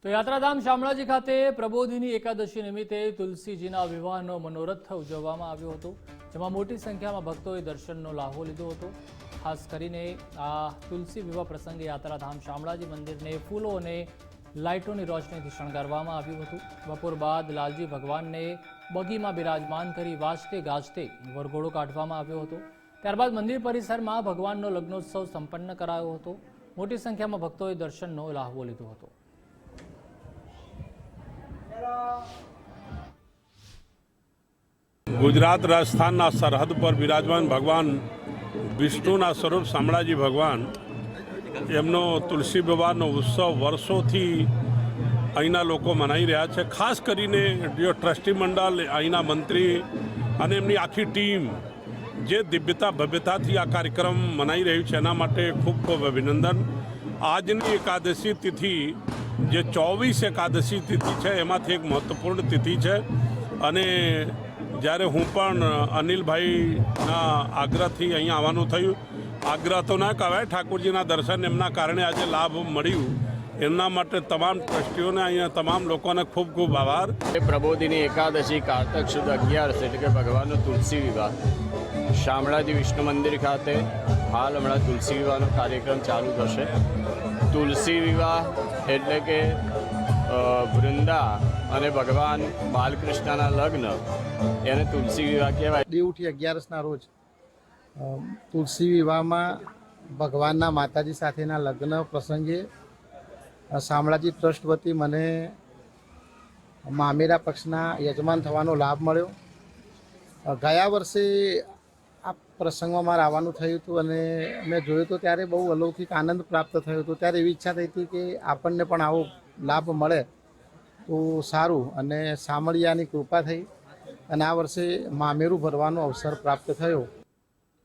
તો યાત્રાધામ શામળાજી ખાતે પ્રબોધિની એકાદશી નિમિત્તે તુલસીજીના વિવાહનો મનોરથ ઉજવવામાં આવ્યો હતો, જેમાં મોટી સંખ્યામાં ભક્તોએ દર્શનનો લાહો લીધો હતો। ખાસ કરીને આ તુલસી વિવાહ પ્રસંગે યાત્રાધામ શામળાજી મંદિરને ફૂલો અને લાઇટોની રોશનીથી શણગારવામાં આવ્યું હતું। બપોર બાદ લાલજી ભગવાનને બગીમાં બિરાજમાન કરી વાજતે ગાજતે વરઘોડો કાઢવામાં આવ્યો હતો। ત્યારબાદ મંદિર પરિસરમાં ભગવાનનો લગ્નોત્સવ સંપન્ન કરાયો હતો। મોટી સંખ્યામાં ભક્તોએ દર્શનનો લાહવો લીધો હતો। गुजरात राजस्थान सरहद पर विराजमान भगवान विष्णुना स्वरूप शामळाजी भगवान एमनो तुलसी विवाहनो उत्सव वर्षोथी अहींना लोको मनाई रह्या छे। खास करीने जो ट्रस्टी मंडल अहींना मंत्री अने एमनी आखी टीम जे दिव्यता भव्यताथी आ कार्यक्रम मनाई रह्युं छे एना माटे खूब खूब अभिनंदन। आजनी एकादशी तिथि जे 24 एकादशी तिथि है एमांथी एक महत्वपूर्ण तिथि है अने જ્યારે હું પણ અનિલભાઈના આગ્રહથી અહીં આવવાનું થયું। આગ્રહ તો ના કહેવાય, ઠાકોરજીના દર્શન એમના કારણે આજે લાભ મળ્યું, એમના માટે તમામ ટ્રસ્ટીઓને અહીંયા તમામ લોકોને ખૂબ ખૂબ આભાર। પ્રબોધિની એકાદશી કારતક સુદ 11 એટલે કે ભગવાનનો તુલસી વિવાહ શામળાજી વિષ્ણુ મંદિર ખાતે હાલ હમણાં તુલસી વિવાહનો કાર્યક્રમ ચાલુ થશે। તુલસી વિવાહ એટલે કે વૃંદા અને ભગવાન બાલકૃષ્ણના લગ્ન એને તુલસી વિવાહ કહેવાય। દેવઉઠી 11ના રોજ તુલસી વિવાહમાં ભગવાનના માતાજી સાથેના લગ્ન પ્રસંગે શામળાજી ટ્રસ્ટ વતી મને મામેરા પક્ષના યજમાન થવાનો લાભ મળ્યો। ગયા વર્ષે આ પ્રસંગમાં મારે આવવાનું થયું હતું અને મેં જોયું તો ત્યારે બહુ અલૌકિક આનંદ પ્રાપ્ત થયો હતો। ત્યારે એવી ઈચ્છા થઈ હતી કે આપણને પણ આવો લાભ મળે તો સારું, અને શામળિયાની કૃપા થઈ અને આ વર્ષે મામેરું ભરવાનો અવસર પ્રાપ્ત થયો।